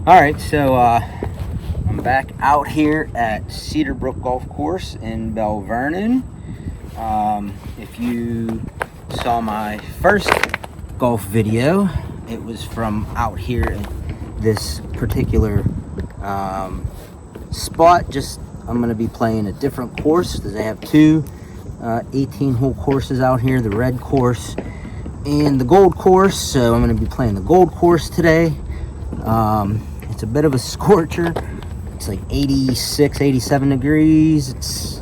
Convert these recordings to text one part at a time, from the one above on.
Alright, so I'm back out here at Cedarbrook Golf Course in Bell Vernon. If you saw my first golf video, it was from out here at this particular spot. I'm going to be playing a different course because they have two 18-hole courses out here, the red course and the gold course. So I'm going to be playing the gold course today. It's a bit of a scorcher. It's like 86, 87 degrees. It's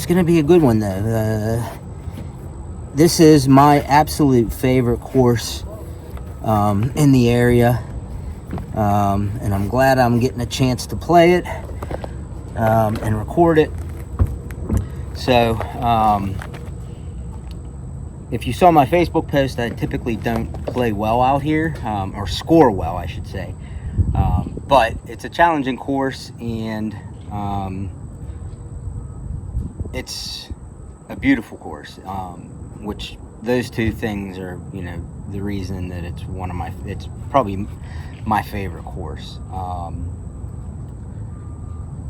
gonna be a good one though. This is my absolute favorite course in the area, and I'm glad I'm getting a chance to play it and record it. So if you saw my Facebook post, I typically don't play well out here, or score well, I should say. But it's a challenging course, and it's a beautiful course, which those two things are, the reason that it's it's probably my favorite course.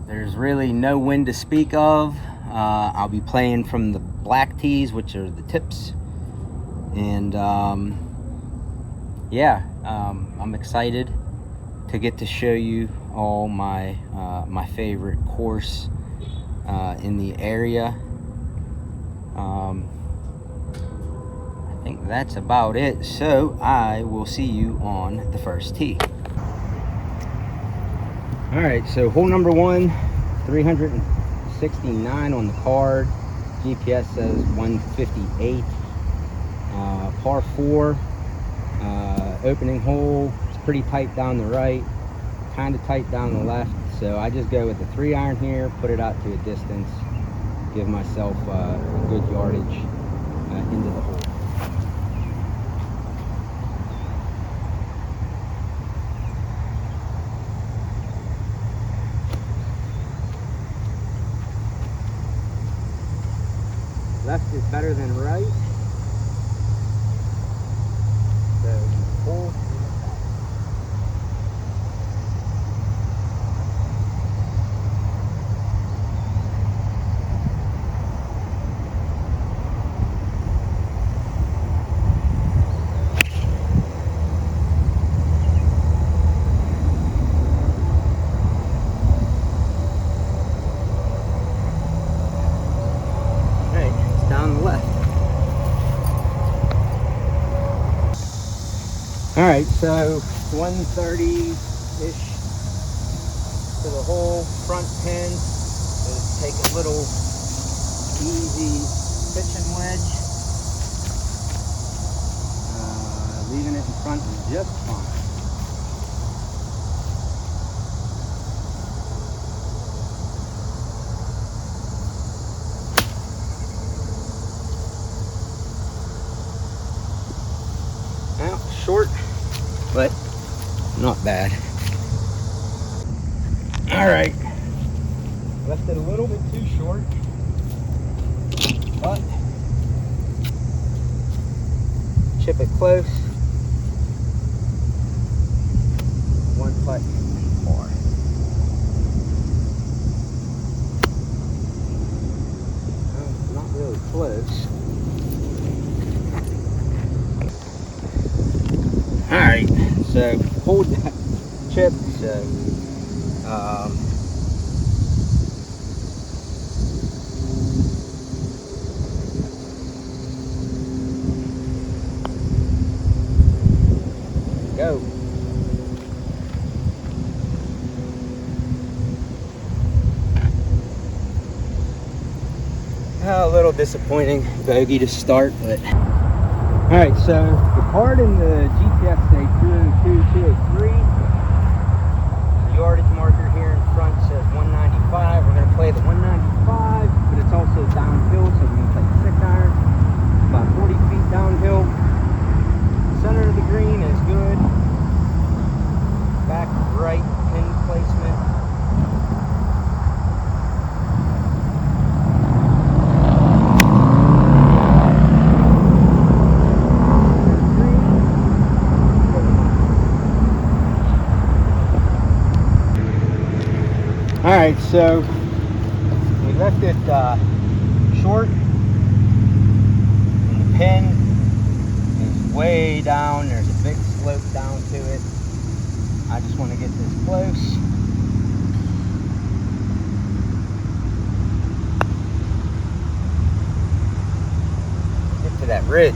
There's really no wind to speak of. I'll be playing from the black tees, which are the tips. And I'm excited to get to show you all my my favorite course in the area. I think that's about it. So I will see you on the first tee. All right, so hole number one, 369 on the card. GPS says 158. Par 4, opening hole. It's pretty tight down the right, kind of tight down the left, so I just go with the 3-iron here, put it out to a distance, give myself a good yardage into the hole. Left is better than right. Alright, so 130-ish to the hole, front pin. Just take a little easy pitching wedge. Leaving it in front is just fine. Now, short, but not bad. All right, left it a little bit too short, but chip it close. One putt more. Not really close. All right, so hold that chip. So go. A little disappointing bogey to start, but all right. So the card in the GPS say 202, 203. The yardage marker here in front says 195. We're going to play the 195, but it's also downhill, so we're going to play 6-iron, about 40 feet downhill. Center of the green is good. Back right pin placement. All right, so we left it short, and the pin is way down. There's a big slope down to it. I just want to get this close. Get to that ridge.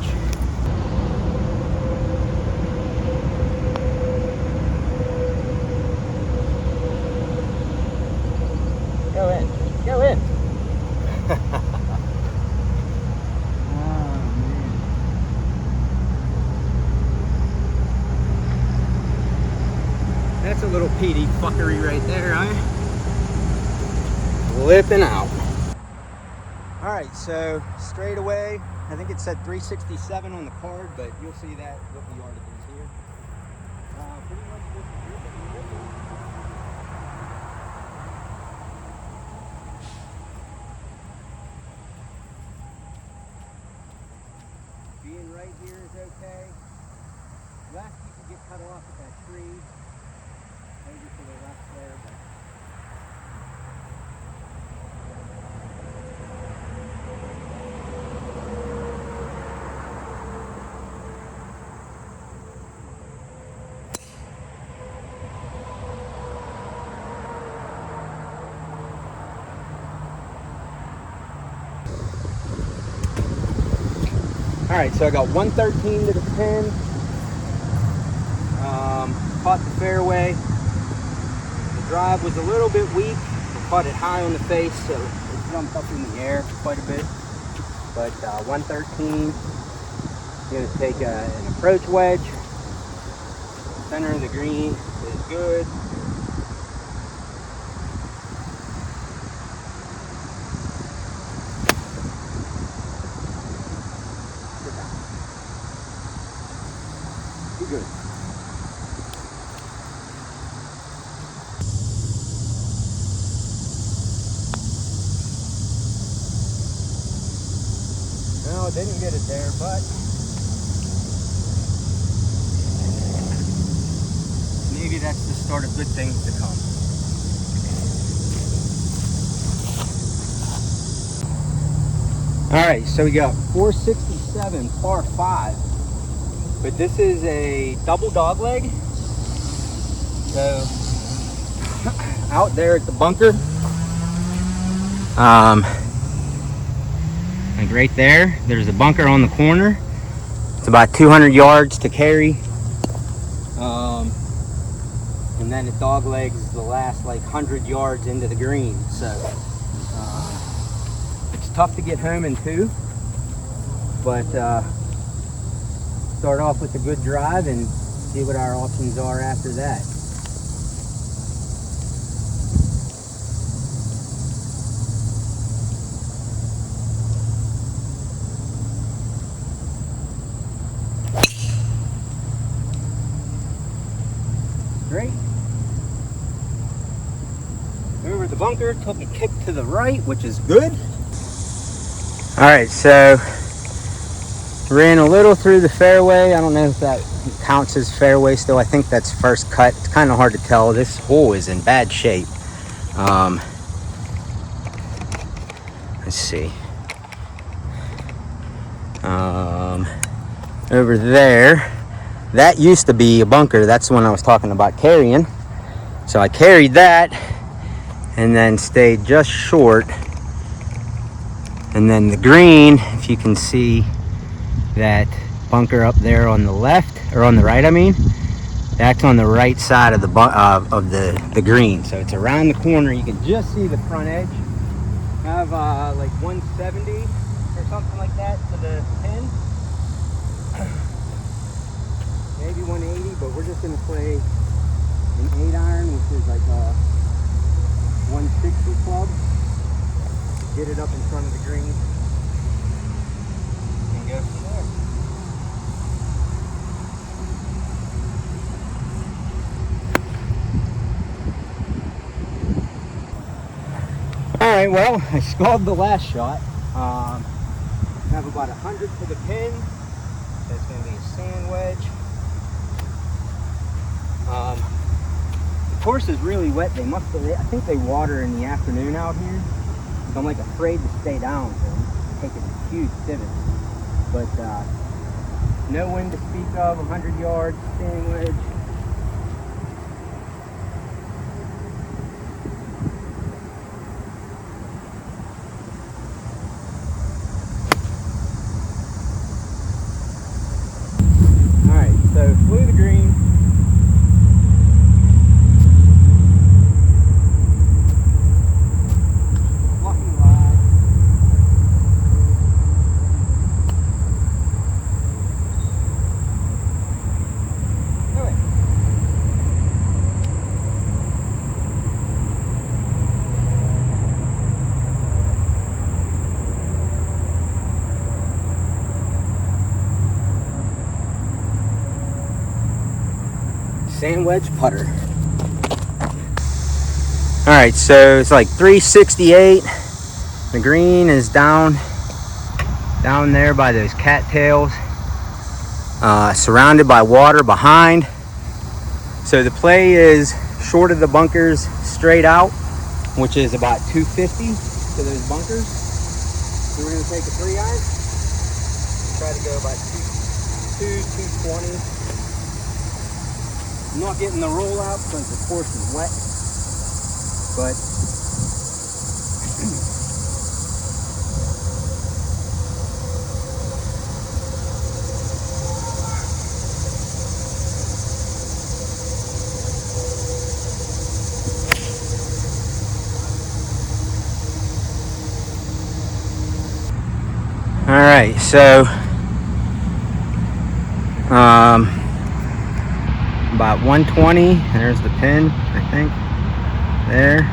Go in. Go in. That's a little PD fuckery right there, huh? Flipping out. Alright, so straight away, I think it said 367 on the card, but you'll see that what the yardage is here. Pretty much just being right here is okay. Last you could get cut off at that tree. Maybe to the left there, but all right, so I got 113 to the pin. Caught the fairway. The drive was a little bit weak. I caught it high on the face, so it jumped up in the air quite a bit. But 113. Going to take an approach wedge. Center of the green is good. Be good. No, I didn't get it there, but maybe that's the start of good things to come. All right, so we got 467 par 5, but this is a double dog leg. So out there at the bunker, like right there, there's a bunker on the corner. It's about 200 yards to carry. And then the dog legs is the last like 100 yards into the green. So it's tough to get home in two, but start off with a good drive and see what our options are after that. Great. Over the bunker, took a kick to the right, which is good. All right, so ran a little through the fairway. I don't know if that counts as fairway still. I think that's first cut. It's kind of hard to tell. This hole is in bad shape. Let's see. Over there, that used to be a bunker. That's the one I was talking about carrying. So I carried that and then stayed just short. And then the green, if you can see that bunker up there on the left, or on the right, I mean, that's on the right side of the green. So it's around the corner. You can just see the front edge. I have like 170 or something like that to the pin. Maybe 180, but we're just going to play an 8-iron, which is like a 160 club. Get it up in front of the green and go from there. All right, well, I scored the last shot. I have about 100 to the pin. That's going to be a sand wedge. course is really wet. I think they water in the afternoon out here. So I'm like afraid to stay down. So I'm taking a huge pivot. But no wind to speak of, 100 yards, standing wedge. Alright, so flew the green. Sand wedge putter. All right, so it's like 368. The green is down there by those cattails, surrounded by water behind. So the play is short of the bunkers straight out, which is about 250 to those bunkers. So we're gonna take a 3-iron, try to go about 220. I'm not getting the roll out because the course is wet, but all right, so about 120, there's the pin, I think, there.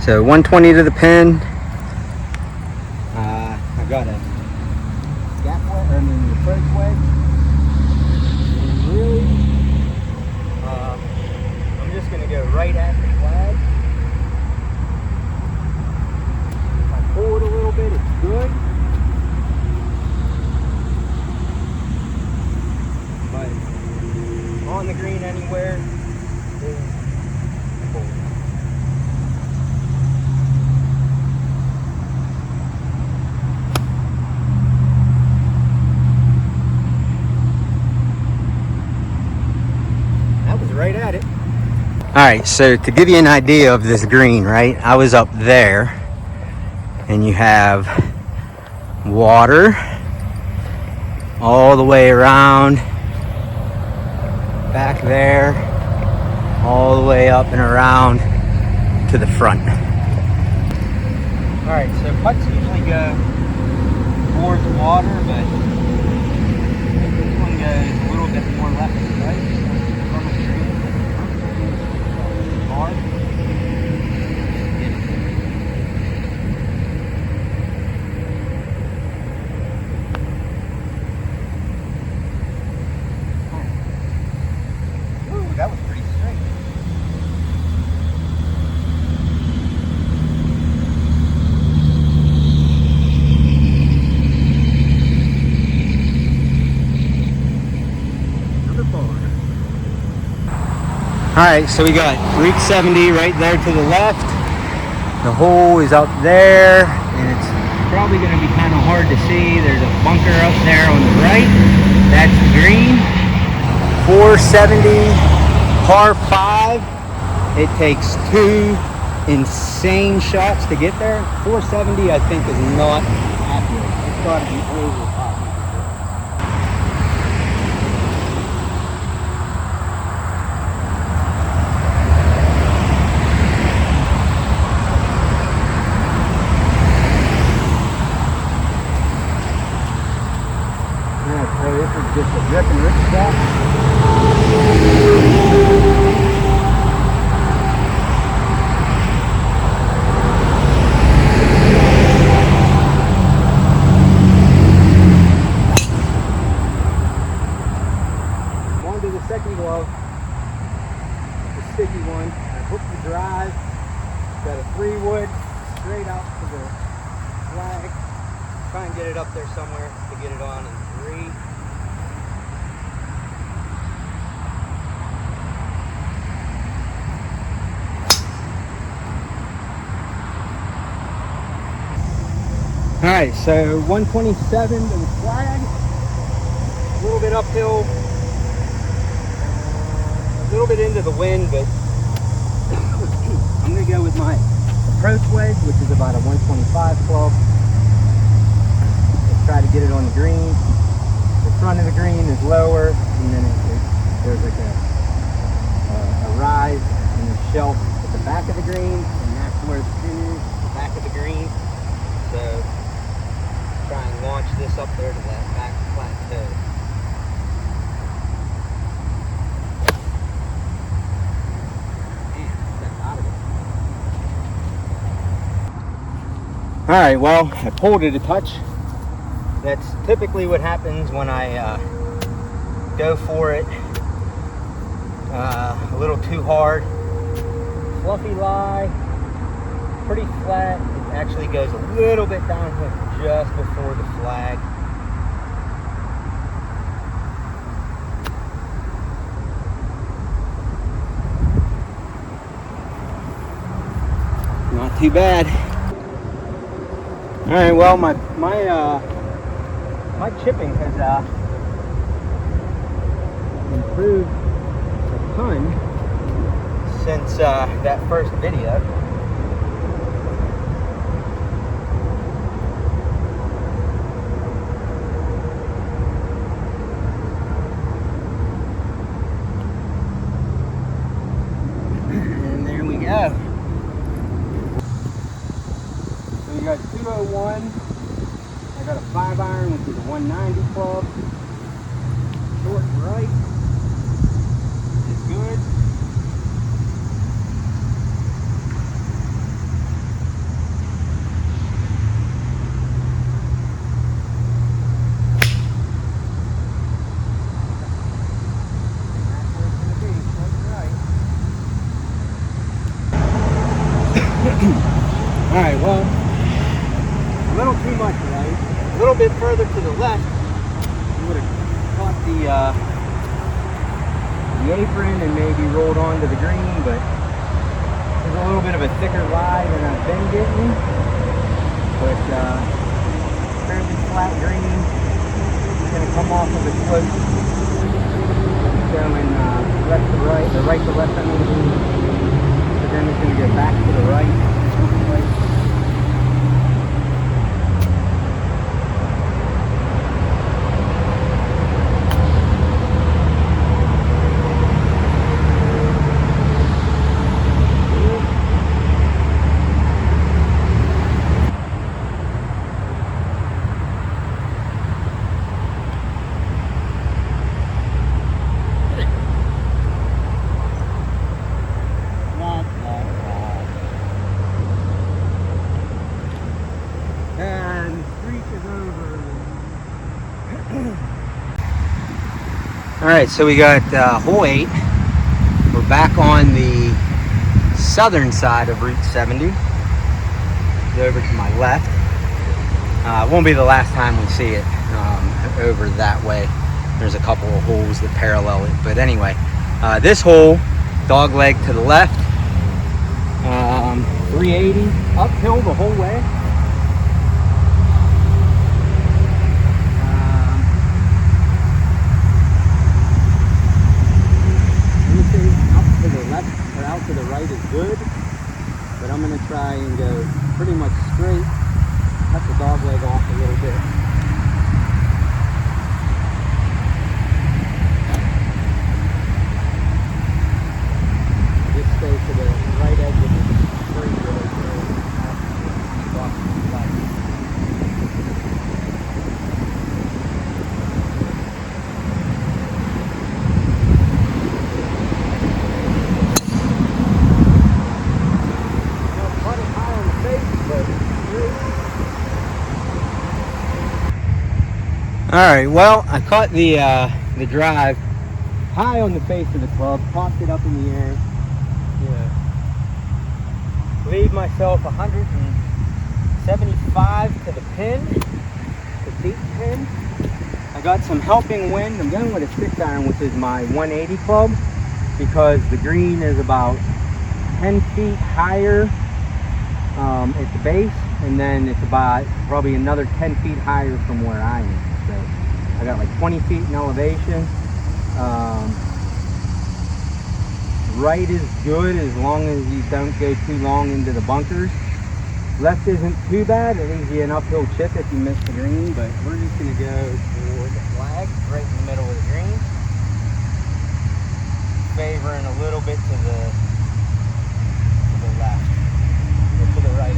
So 120 to the pin. I got a gap wedge, the approach wedge. And really, I'm just gonna go right at the flag. If I pull it a little bit, it's good. But on the green anywhere is cool. That was right at it. All right, so to give you an idea of this green, right? I was up there and you have water all the way around, back there, all the way up and around to the front. All right, so putts usually go towards the water, but this one goes a little bit more left and right. From the green, hard. That was pretty straight. Number 4. All right, so we got Route 70 right there to the left. The hole is up there, and it's probably going to be kind of hard to see. There's a bunker up there on the right. That's the green. 470. Par 5, it takes 2 insane shots to get there. 470, I think, is not accurate. It's got to be over 5. Alright, so this is just a drip and rip shot. Second glove, the sticky one. I hooked the drive, got a 3-wood straight out to the flag. Try and get it up there somewhere to get it on in 3. Alright, so 127 to the flag. A little bit uphill. A little bit into the wind, but I'm going to go with my approach wedge, which is about a 125 club. Let's try to get it on the green. The front of the green is lower, and then there's like a rise in the shelf at the back of the green, and that's where the pin is, the back of the green. So try and launch this up there to that back plateau. Alright, well, I pulled it a touch. That's typically what happens when I go for it a little too hard. Fluffy lie, pretty flat. It actually goes a little bit downhill just before the flag. Not too bad. All right, well, my chipping has improved a ton since that first video. And there we go. So we got 201. I got a 5-iron, which is a 190 club. Short right is good. And that's where it's going to be, short right. Alright, well, a little too much right. A little bit further to the left, you would have caught the apron and maybe rolled onto the green, but there's a little bit of a thicker lie than I've been getting. But fairly flat green. It's going to come off of the slope, going left to right, or right to left, I mean. But then it's going to go back to the right. Alright, so we got hole 8. We're back on the southern side of Route 70. Over to my left. It won't be the last time we see it over that way. There's a couple of holes that parallel it. But anyway, this hole, dog leg to the left. 380 uphill the whole way. Out to the right is good, but I'm going to try and go pretty much straight, cut the dog leg off a little bit. Just stay to the right edge of the straight road. Alright, well, I caught the drive high on the face of the club, popped it up in the air. Yeah. Leave myself 175 to the pin, the deep pin. I got some helping wind. I'm going with a 6-iron, which is my 180 club, because the green is about 10 feet higher at the base, and then it's about probably another 10 feet higher from where I am. So I got like 20 feet in elevation. Right is good as long as you don't go too long into the bunkers. Left isn't too bad. It leaves you an uphill chip if you miss the green, but we're just going to go for the flag right in the middle of the green, favoring a little bit to the left, or to the right.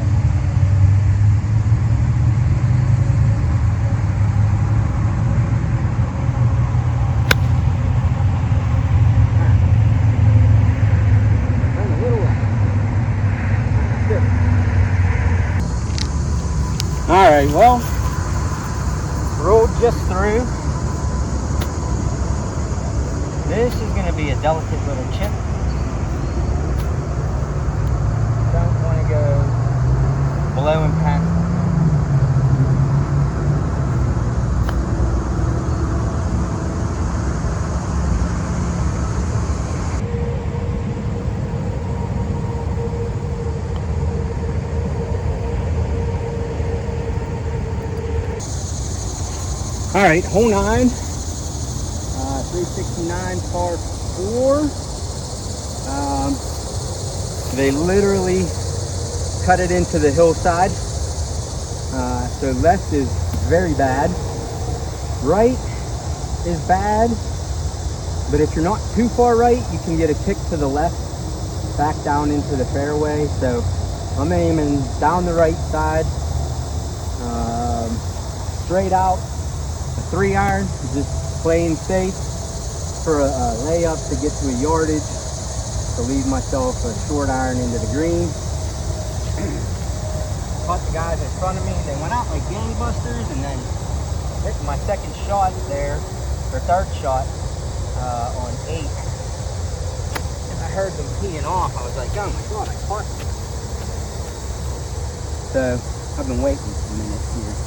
All right, well, rolled just through. This is going to be a delicate little chip. Don't want to go below impact. All right, hole 9, 369 par 4. They literally cut it into the hillside. So left is very bad. Right is bad, but if you're not too far right, you can get a kick to the left, back down into the fairway. So I'm aiming down the right side, straight out. A 3-iron, just playing safe for a layup to get to a yardage, to leave myself a short iron into the green. Caught the guys in front of me. They went out like gangbusters, and then hit my second shot there, or third shot on 8. And I heard them teeing off. I was like, oh my God, I caught them. So I've been waiting a minute here.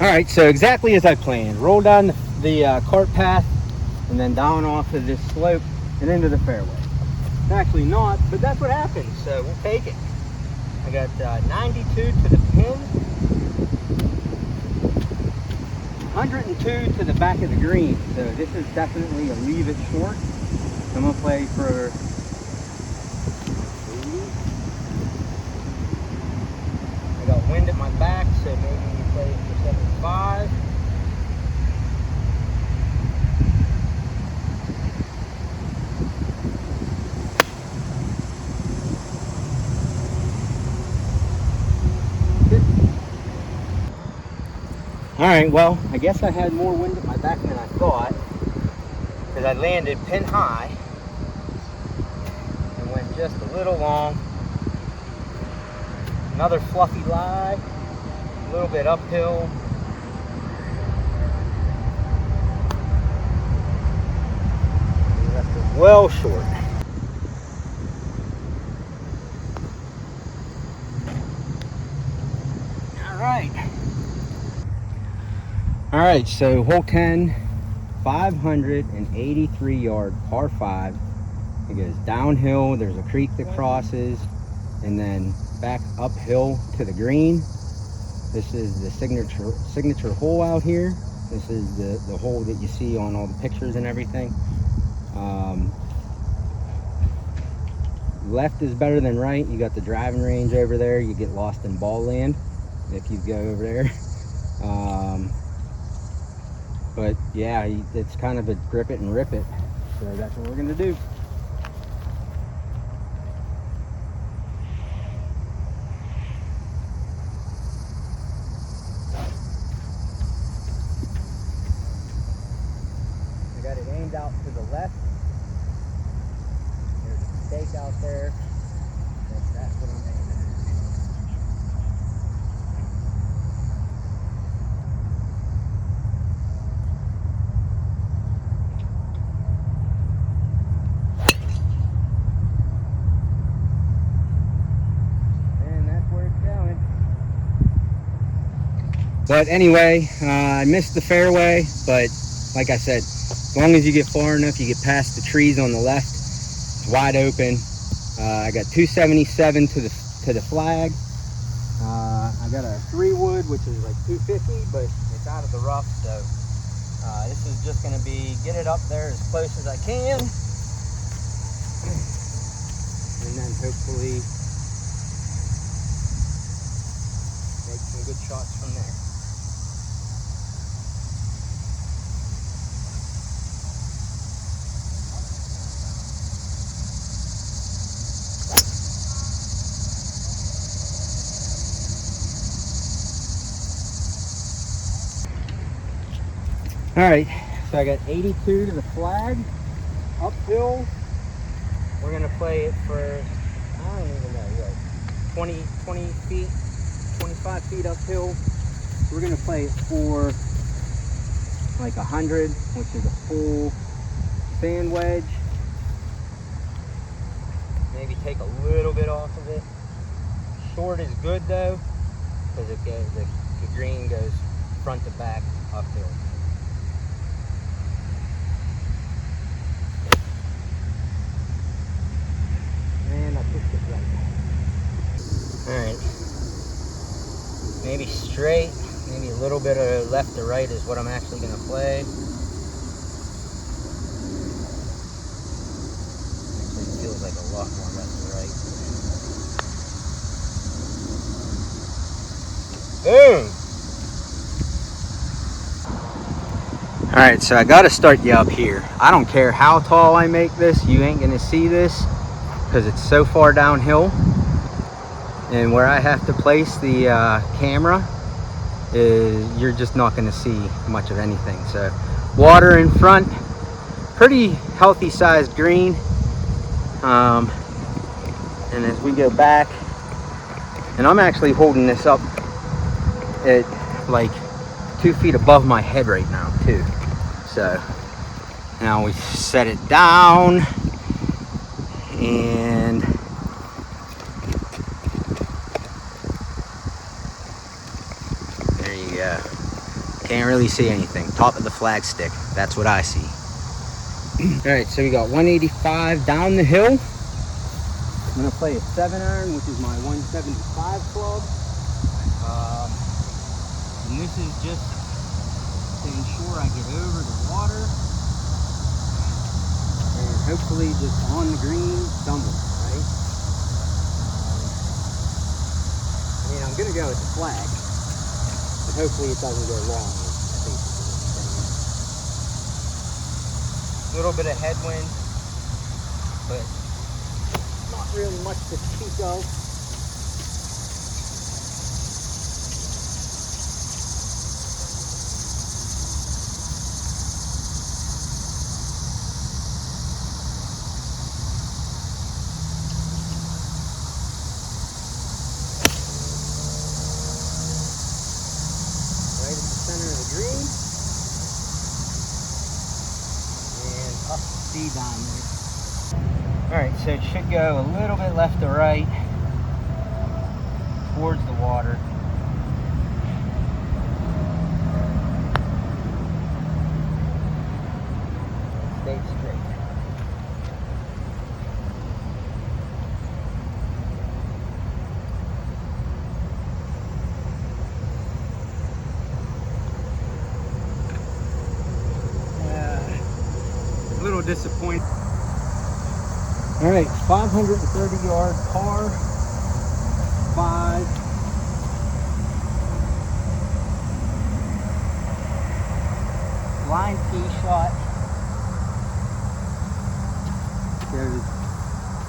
All right, so exactly as I planned. Roll down the cart path and then down off of this slope and into the fairway. It's actually not, but that's what happens, so we'll take it. I got 92 to the pin, 102 to the back of the green, so this is definitely a leave it short. I'm gonna play for 80. I got wind at my back, so maybe we play for 75. All right, well, I guess I had more wind at my back than I thought, because I landed pin high and went just a little long. Another fluffy lie, a little bit uphill. Left it well short. All right, so hole 10, 583 yard par 5. It goes downhill, there's a creek that crosses, and then back uphill to the green. This is the signature hole out here. This is the hole that you see on all the pictures and everything. Left is better than right. You got the driving range over there. You get lost in ball land if you go over there. But yeah, it's kind of a grip it and rip it. So that's what we're gonna do. I got it aimed out to the left. There's a stake out there. That's what I'm aiming at. But anyway, I missed the fairway, but like I said, as long as you get far enough, you get past the trees on the left, it's wide open. I got 277 to the flag. I got a 3-wood, which is like 250, but it's out of the rough, so this is just going to be get it up there as close as I can, and then hopefully make some good shots from there. All right, so I got 82 to the flag, uphill. We're gonna play it for, I don't even know, what, 20 feet, 25 feet uphill. We're gonna play it for like 100, which is a full sand wedge. Maybe take a little bit off of it. Short is good though, because the green goes front to back uphill. And I pushed it right. Alright. Maybe straight, maybe a little bit of left to right is what I'm actually going to play. Actually, it feels like a lot more left to right. Boom! Alright, so I got to start you up here. I don't care how tall I make this, you ain't going to see this, because it's so far downhill, and where I have to place the camera is you're just not going to see much of anything. So water in front, pretty healthy sized green, and as we go back, and I'm actually holding this up at like 2 feet above my head right now too. So now we set it down, and there you go. Can't really see anything. Top of the flag stick. That's what I see. Alright, so we got 185 down the hill. I'm going to play a 7-iron, which is my 175 club. And this is just to ensure I get over the water. And hopefully just on the green, somewhere, right? I mean, I'm going to go with the flag, but hopefully it doesn't go long. A little bit of headwind, but not really much to speak of. Green and up the speed down there. Alright, so it should go a little bit left to right towards the water. Stay straight. A little disappointed. All right, 530 yard par, 5. Line tee shot goes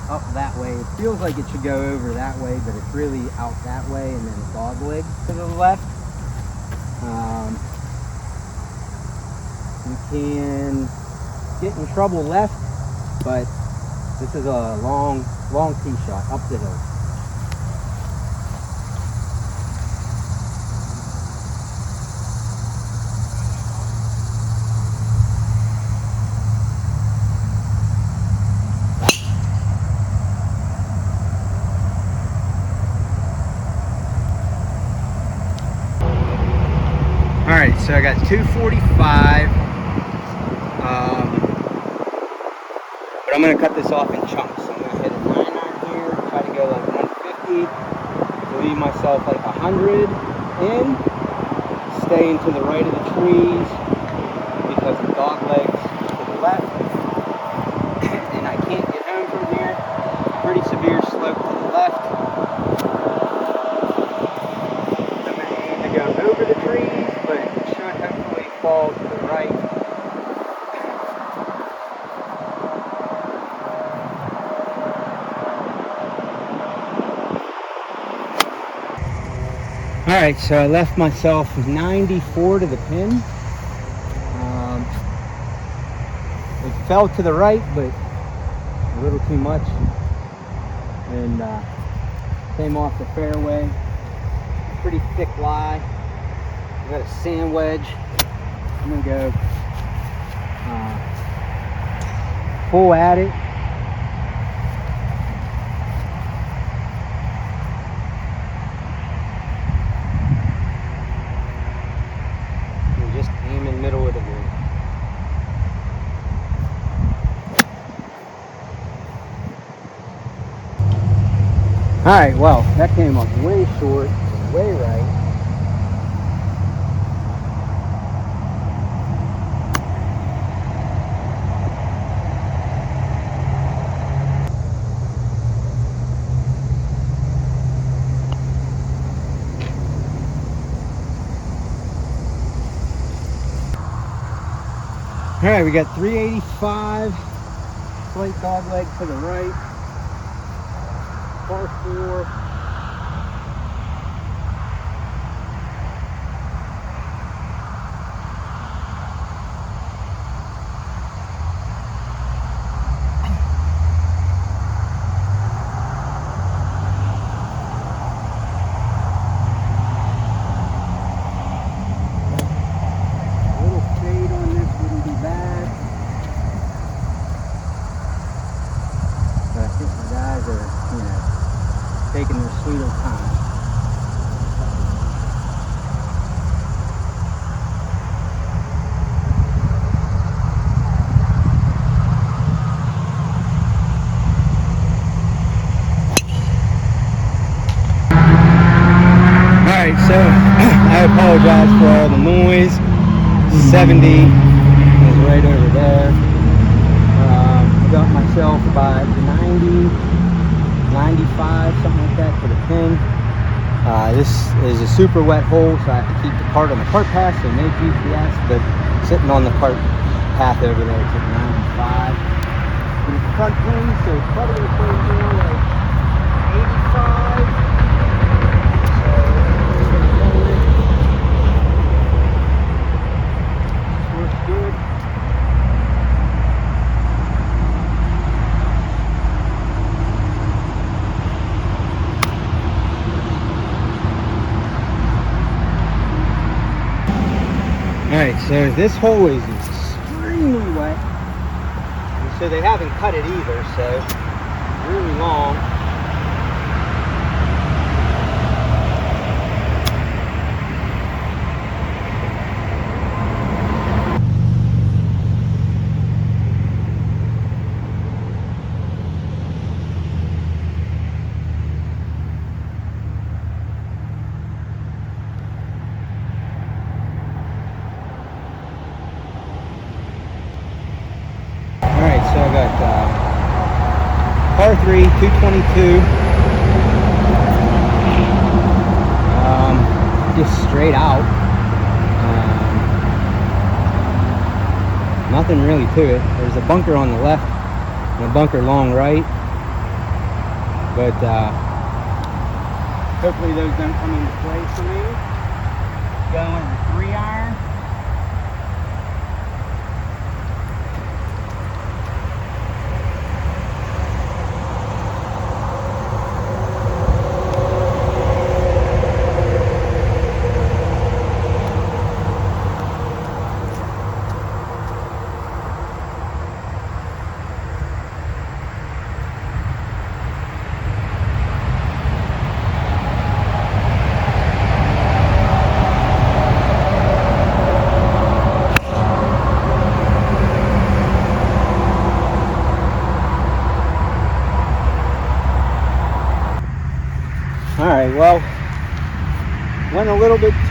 up that way. It feels like it should go over that way, but it's really out that way, and then a dog leg to the left. You can get in trouble left, but this is a long tee shot up the hill. so I got 245. But I'm going to cut this off in chunks. I'm going to hit a 9-iron here, try to go like 150, leave myself like 100 in, staying to the right of the trees because the dog legs to the left, and I can't get home from here. Pretty severe slope to the left. I'm going to aim to go over the trees, but it should hopefully fall to the right. Alright, so I left myself 94 to the pin. It fell to the right, but a little too much. And came off the fairway. Pretty thick lie. I've got a sand wedge. I'm going to go full at it. Middle of the green. Alright, well, that came up way short, way right. All right, we got 385, slight dog leg to the right, par 4. Taking their sweet old time. Alright, so I apologize for all the noise. 70 is right over there. I got myself about 90. 95, something like that for the pin. This is a super wet hole, so I have to keep the cart on the cart path, so no GPS, but sitting on the cart path over there, it's at 95. And it's front pin, so it's probably going to play more like 85. So, works good. Alright, so this hole is extremely wet, and so they haven't cut it either, so really long. So I got par 3, 222, just straight out, nothing really to it. There's a bunker on the left and a bunker long right, but hopefully those don't come into play for me. Going with the 3-iron.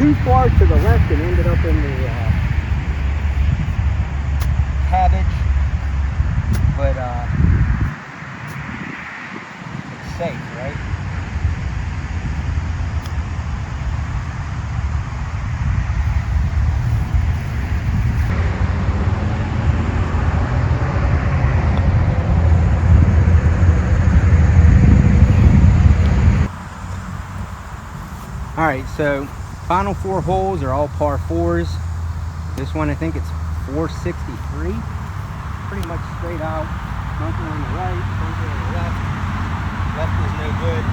too far to the left and ended up in the cabbage, but it's safe, right? All right, so final 4 holes are all par 4s. This one, I think it's 463. Pretty much straight out. Bunker on the right, bunker on the left. Left is no good.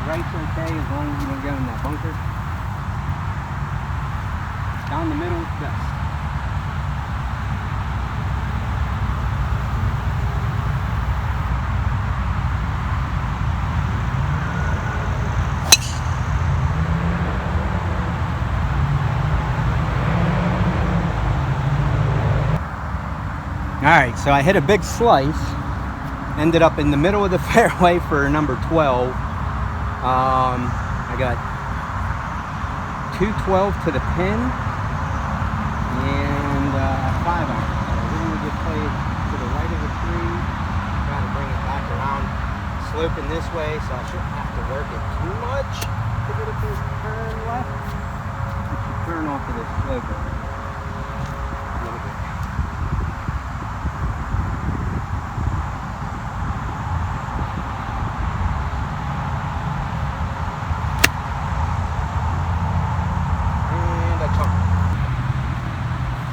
Right's okay as long as you don't go in that bunker. Down the middle is best. All right, so I hit a big slice, ended up in the middle of the fairway for number 12. I got 212 to the pin and 5 iron. So we're gonna just play it to the right of the tree, trying to bring it back around, sloping this way, so I shouldn't have to work it too much to get it to turn left. It should turn off of this slope.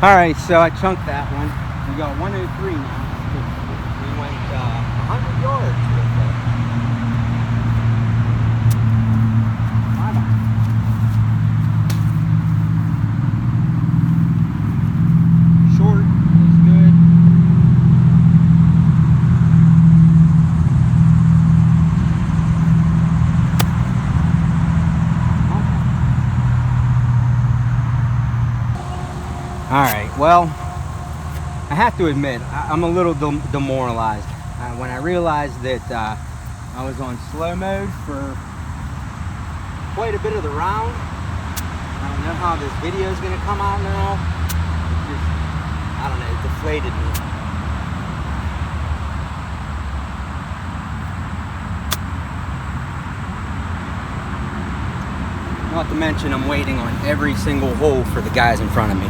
All right, so I chunked that one. We got 103 now. We went 100 yards with it. Short is good. All right, well, I have to admit, I'm a little demoralized. When I realized that I was on slow mode for quite a bit of the round, I don't know how this video is going to come out now. It just, I don't know, it deflated me. Not to mention I'm waiting on every single hole for the guys in front of me.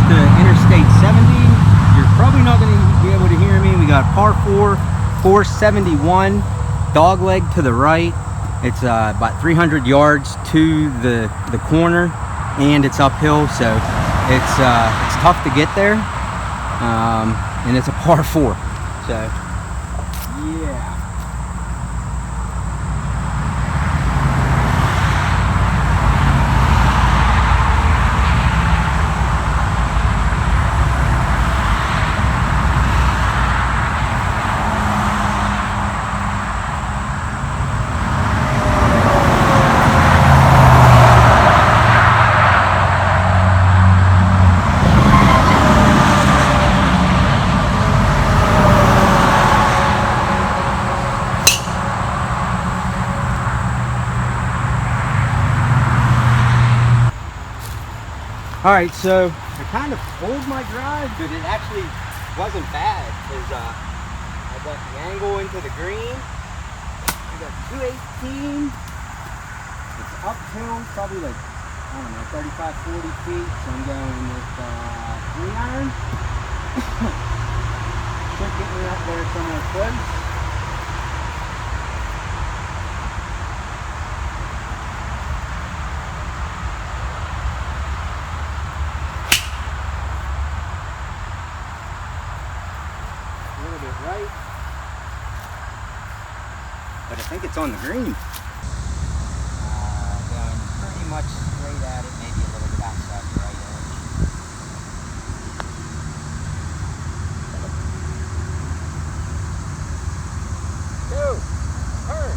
Interstate 70. You're probably not going to be able to hear me. We got par 4, 471, dog leg to the right. It's about 300 yards to the corner, and it's uphill, so it's tough to get there. And it's a par 4. So yeah. All right, so I kind of pulled my drive, but it actually wasn't bad because I got the angle into the green. I got 218. It's uphill, probably like, I don't know, 35, 40 feet. So I'm going with 3 iron. Should get me up there somewhere close. Right, but I think it's on the green. Going pretty much straight at it, maybe a little bit outside the right edge. Go. Turn.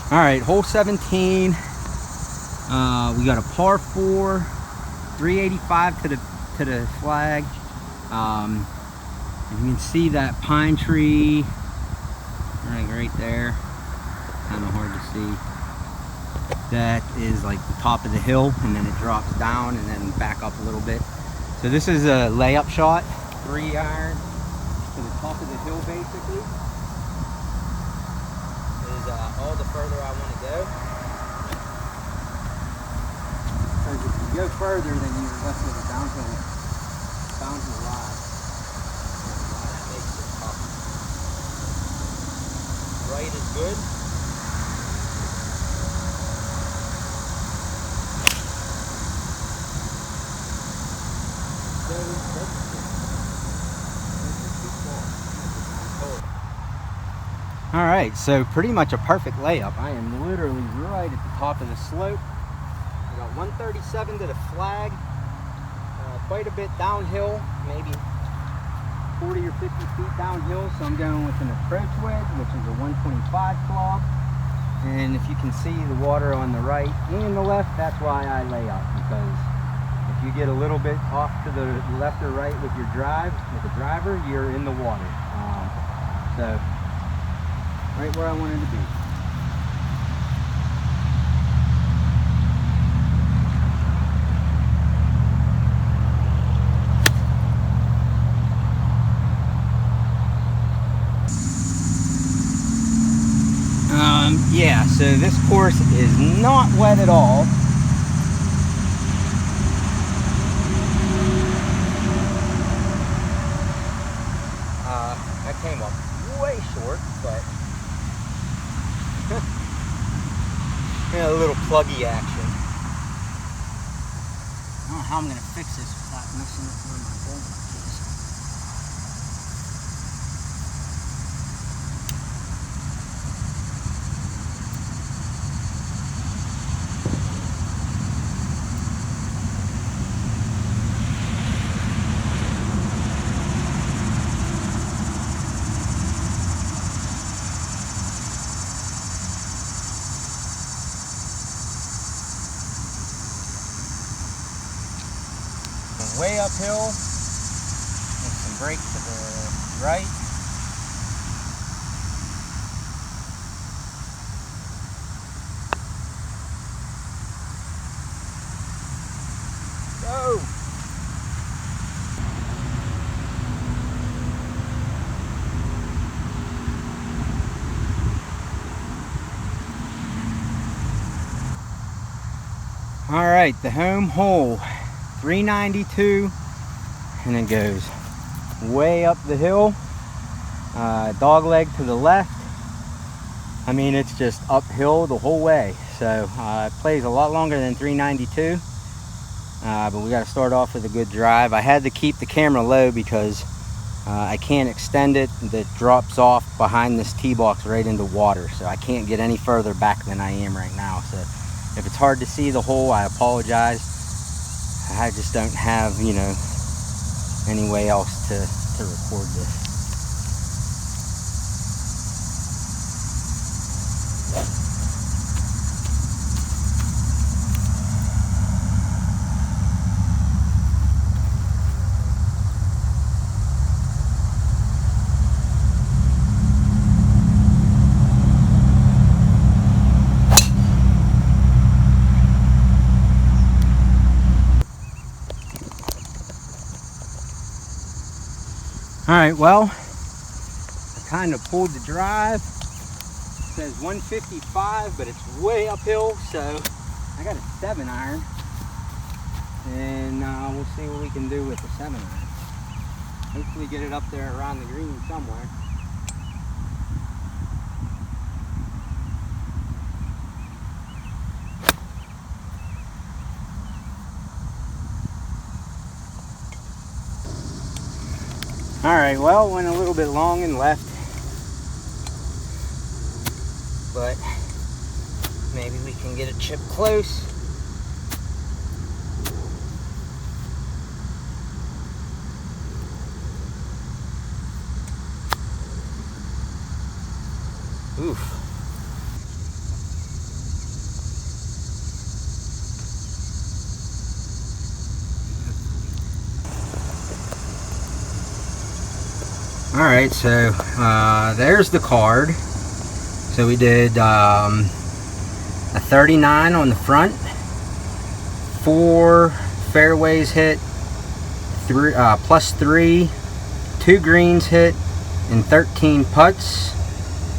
All right, hole 17. We got a par 4, 385 to the flag. You can see that pine tree right there. Kind of hard to see. That is like the top of the hill, and then it drops down and then back up a little bit. So this is a layup shot, 3-iron to the top of the hill basically. Is all the further I want to go. Because if you go further, then you're left with a downhill lie. That makes it tough. Right is good. All right, so pretty much a perfect layup. I am literally right at the top of the slope. I got 137 to the flag, quite a bit downhill, maybe 40 or 50 feet downhill. So I'm going with an approach wedge, which is a 125 claw. And if you can see the water on the right and the left, that's why I lay up, because if you get a little bit off to the left or right with your drive, with the driver, you're in the water. So right where I wanted to be. Yeah, so this course is not wet at all. I came up way short, but yeah, a little pluggy action. I don't know how I'm going to fix this without messing up one of my bowl buckets. Way uphill, and some brake to the right. Go! All right, the home hole. 392, and it goes way up the hill, dog leg to the left. I mean, it's just uphill the whole way, so it plays a lot longer than 392, but we got to start off with a good drive. I had to keep the camera low because I can't extend it. That drops off behind this tee box right into water, so I can't get any further back than I am right now. So if it's hard to see the hole, I apologize. I just don't have, you know, any way else to record this. All right, well, I kind of pulled the drive. It says 155, but it's way uphill, so I got a 7-iron, and we'll see what we can do with the 7-iron. Hopefully get it up there around the green somewhere. All right, well, went a little bit long and left, but maybe we can get a chip close. Oof. All right, so there's the card. So we did a 39 on the front, 4 fairways hit, plus 3, 2 greens hit, and 13 putts.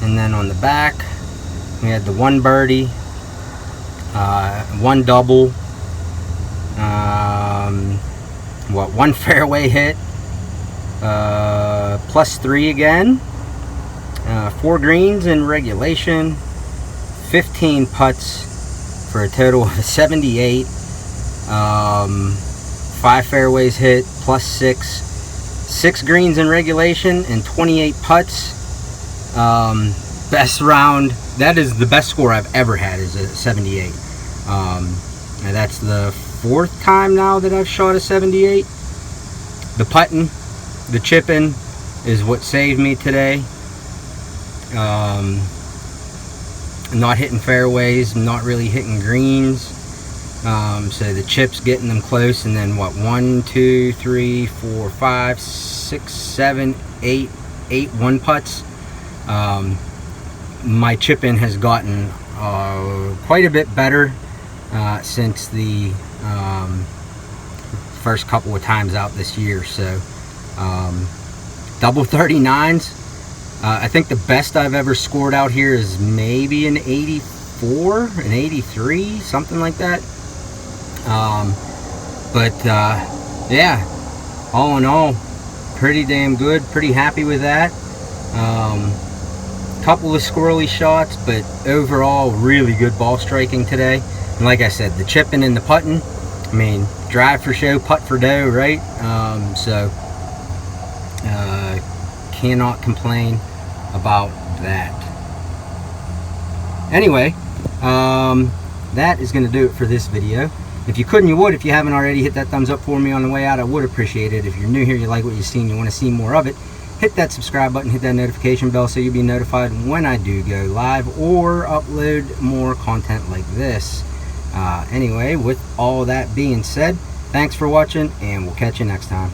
And then on the back, we had the 1 birdie, 1 double, 1 fairway hit, plus 3 again, 4 greens in regulation, 15 putts for a total of 78, 5 fairways hit, plus 6 greens in regulation, and 28 putts. Best round, that is the best score I've ever had, is a 78. And that's the 4th time now that I've shot a 78. The putting, the chipping is what saved me today. Not hitting fairways, not really hitting greens. So the chips, getting them close, and then what, 1, 2, 3, 4, 5, 6, 7, 8 1 putts. My chipping has gotten quite a bit better since the first couple of times out this year. So double 39s. I think the best I've ever scored out here is maybe an 84, an 83, something like that. Yeah, all in all, pretty damn good. Pretty happy with that. Couple of squirrely shots, but overall really good ball striking today. And like I said, the chipping and the putting, I mean, drive for show, putt for dough, right? Cannot complain about that. Anyway, that is going to do it for this video. If you could and you would, if you haven't already, hit that thumbs up for me on the way out. I would appreciate it. If you're new here, you like what you've seen, you want to see more of it, hit that subscribe button, hit that notification bell so you'll be notified when I do go live or upload more content like this. Anyway, with all that being said, thanks for watching, and we'll catch you next time.